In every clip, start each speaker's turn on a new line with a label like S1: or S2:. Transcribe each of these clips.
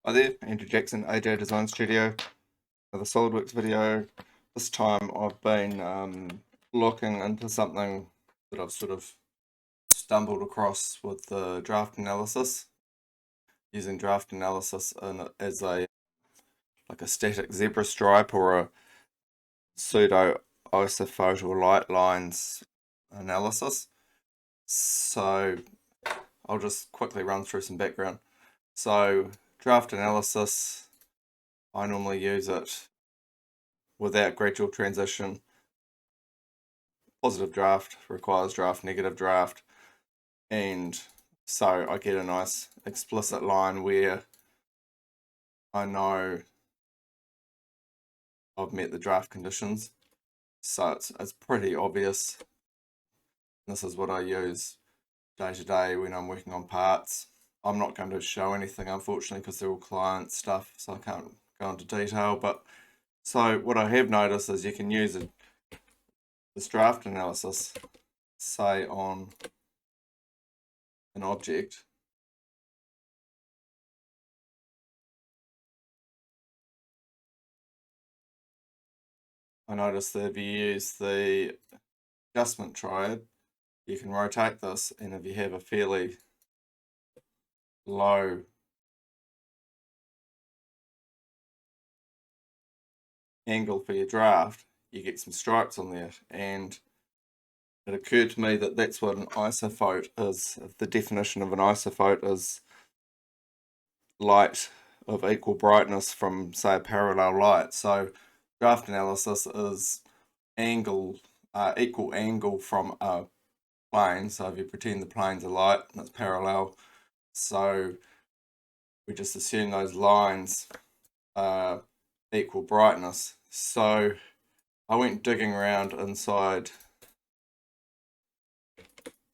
S1: Hi there, Andrew Jackson, AJ Design Studio. Another Solidworks video. This time I've been looking into something that I've sort of stumbled across with the draft analysis, using draft analysis as a static zebra stripe or a pseudo isophote or light lines analysis. So I'll just quickly run through some background. So draft analysis, I normally use it without gradual transition. Positive draft requires draft, negative draft, and so I get a nice explicit line where I know I've met the draft conditions. So it's pretty obvious. This is what I use day to day when I'm working on parts. I'm not going to show anything, unfortunately, because they're all client stuff, so I can't go into detail. But so what I have noticed is you can use this draft analysis, say on an object. I noticed that if you use the adjustment triad, you can rotate this, and if you have a fairly low angle for your draft, you get some stripes on there. And it occurred to me that that's what an isophote is. If the definition of an isophote is light of equal brightness from, say, a parallel light. So draft analysis is equal angle from a plane. So if you pretend the plane's a light and it's parallel, so we just assume those lines are equal brightness. So I went digging around inside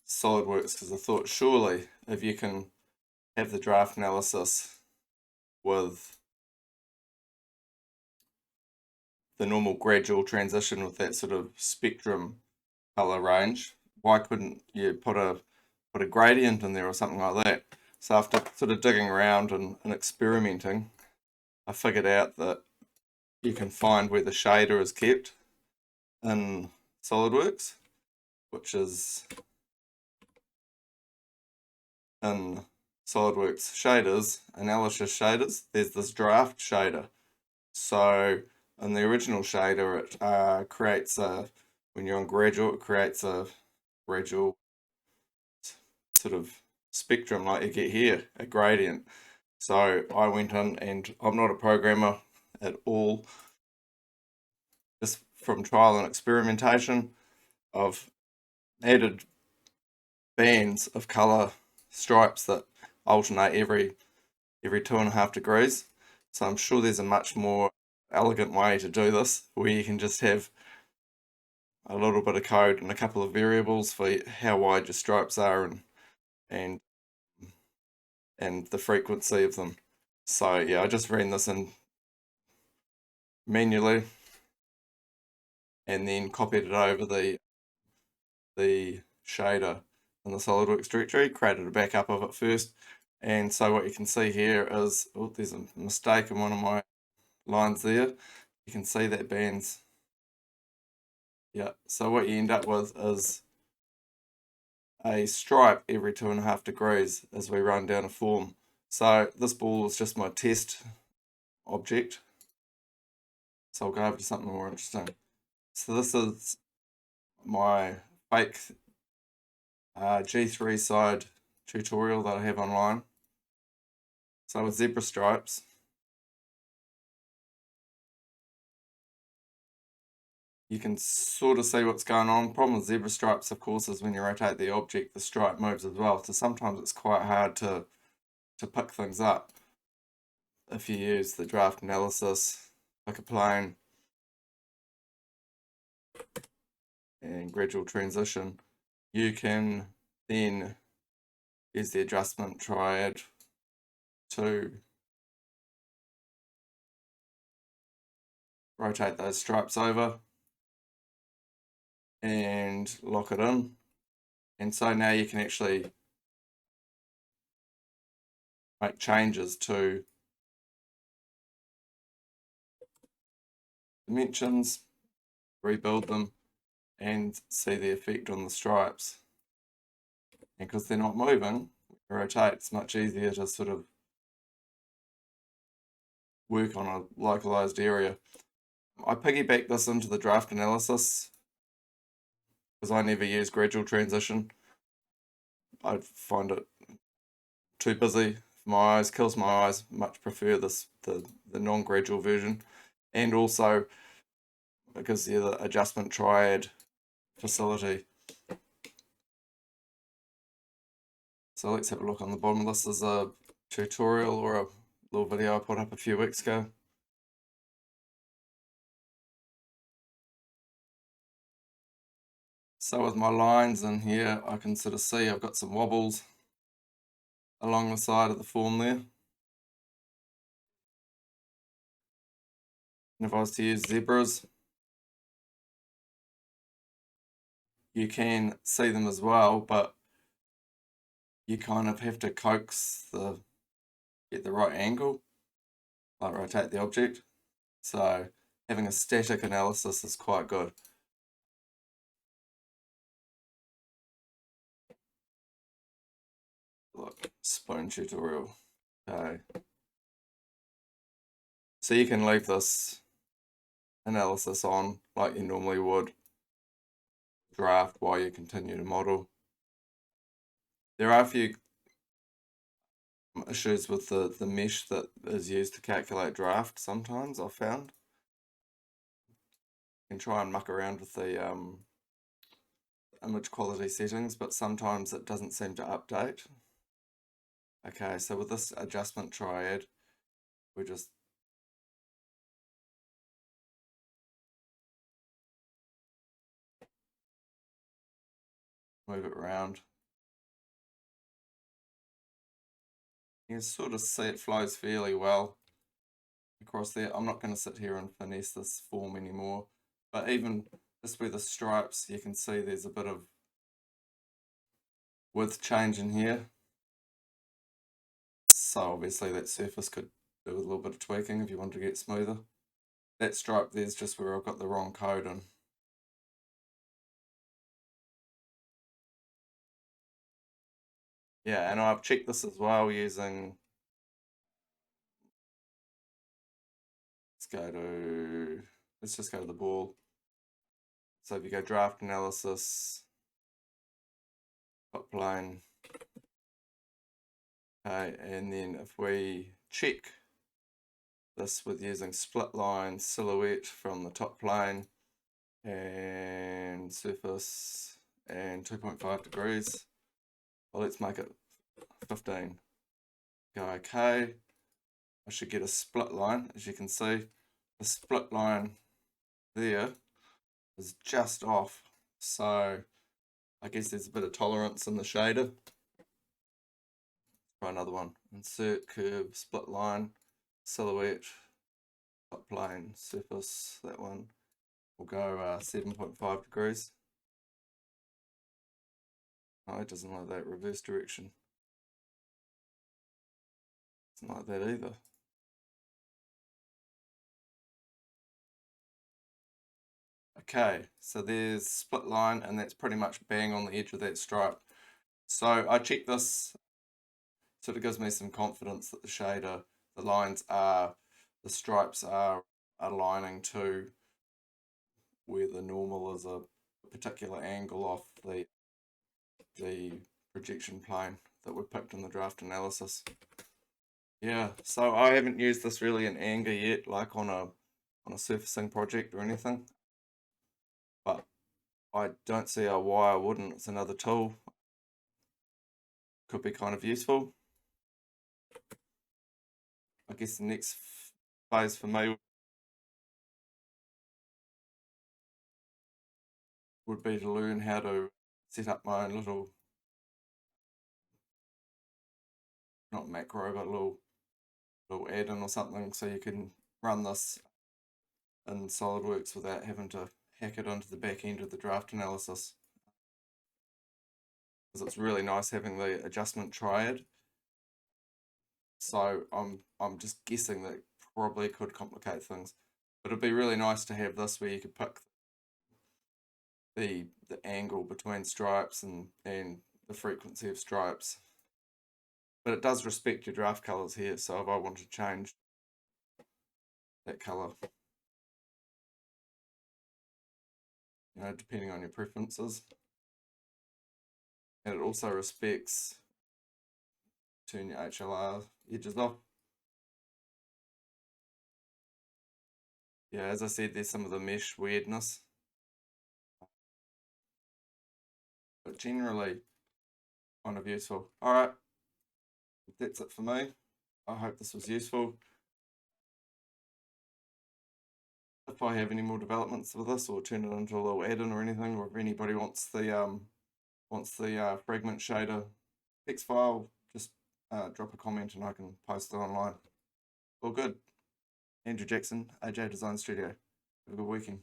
S1: Solidworks because I thought surely if you can have the draft analysis with the normal gradual transition with that sort of spectrum color range, why couldn't you put a gradient in there or something like that? So after sort of digging around and experimenting, I figured out that you can find where the shader is kept in Solidworks, which is in Solidworks shaders, analysis shaders, there's this draft shader. So in the original shader, it creates when you're on gradual, it creates a gradual sort of spectrum like you get here, a gradient. So I went in, and I'm not a programmer at all, just from trial and experimentation, I've added bands of color stripes that alternate every 2.5 degrees. So I'm sure there's a much more elegant way to do this, where you can just have a little bit of code and a couple of variables for how wide your stripes are and the frequency of them. So yeah, I just ran this in manually and then copied it over the shader in the SolidWorks directory, created a backup of it first. And so what you can see here is, oh, there's a mistake in one of my lines there. You can see that band's, yeah. So what you end up with is a stripe every 2.5 degrees as we run down a form. So this ball is just my test object. So I'll go over to something more interesting. So this is my fake G3 side tutorial that I have online. So with zebra stripes, you can sort of see what's going on. Problem with zebra stripes, of course, is when you rotate the object, the stripe moves as well. So sometimes it's quite hard to pick things up. If you use the draft analysis, pick a plane, and gradual transition, you can then use the adjustment triad to rotate those stripes over and lock it in. And so now you can actually make changes to dimensions, rebuild them, and see the effect on the stripes. And because they're not moving, rotate, it's much easier to sort of work on a localized area. I piggyback this into the draft analysis because I never use gradual transition. I find it too busy for my eyes, kills my eyes. Much prefer the non-gradual version. And also because the adjustment triad facility. So let's have a look on the bottom. This is a tutorial or a little video I put up a few weeks ago. So with my lines in here, I can sort of see I've got some wobbles along the side of the form there. And if I was to use zebras, you can see them as well, but you kind of have to get the right angle, like rotate the object. So having a static analysis is quite good. Look, spoon tutorial. Okay. So you can leave this analysis on like you normally would draft while you continue to model. There are a few issues with the mesh that is used to calculate draft sometimes, I've found. You can try and muck around with the image quality settings, but sometimes it doesn't seem to update. Okay, so with this adjustment triad, we just move it around. You can sort of see it flows fairly well across there. I'm not going to sit here and finesse this form anymore, but even just where the stripes, you can see there's a bit of width change in here. So obviously that surface could do with a little bit of tweaking if you want to get smoother. That stripe there's just where I've got the wrong code in. Yeah, and I've checked this as well using, let's just go to the ball. So if you go draft analysis, top plane, okay, and then if we check this with using split line silhouette from the top plane and surface and 2.5 degrees, well, let's make it 15. Go okay. I should get a split line. As you can see, the split line there is just off, so I guess there's a bit of tolerance in the shader. Try another one. Insert curve, split line, silhouette, top plane, surface. That one will go 7.5 degrees. Oh, it doesn't like that reverse direction. It's not like that either. Okay, so there's split line, and that's pretty much bang on the edge of that stripe. So I checked this, sort of gives me some confidence that the shader, the stripes are aligning to where the normal is a particular angle off the projection plane that we picked in the draft analysis. Yeah, so I haven't used this really in anger yet, like on a surfacing project or anything, but I don't see why I wouldn't. It's another tool, could be kind of useful. I guess the next phase for me would be to learn how to set up my own little, not macro, but little add-in or something, so you can run this in Solidworks without having to hack it onto the back end of the draft analysis. Because it's really nice having the adjustment triad. So I'm just guessing that probably could complicate things. But it'd be really nice to have this where you could pick the angle between stripes and the frequency of stripes. But it does respect your draft colors here, so if I want to change that color, depending on your preferences. And it also respects, turn your HLR edges off. Yeah, as I said, there's some of the mesh weirdness. But generally, kind of useful. Alright, that's it for me. I hope this was useful. If I have any more developments with this, or turn it into a little add-in or anything, or if anybody wants the fragment shader text file, just drop a comment and I can post it online. All good. Andrew Jackson, AJ Design Studio. Have a good weekend.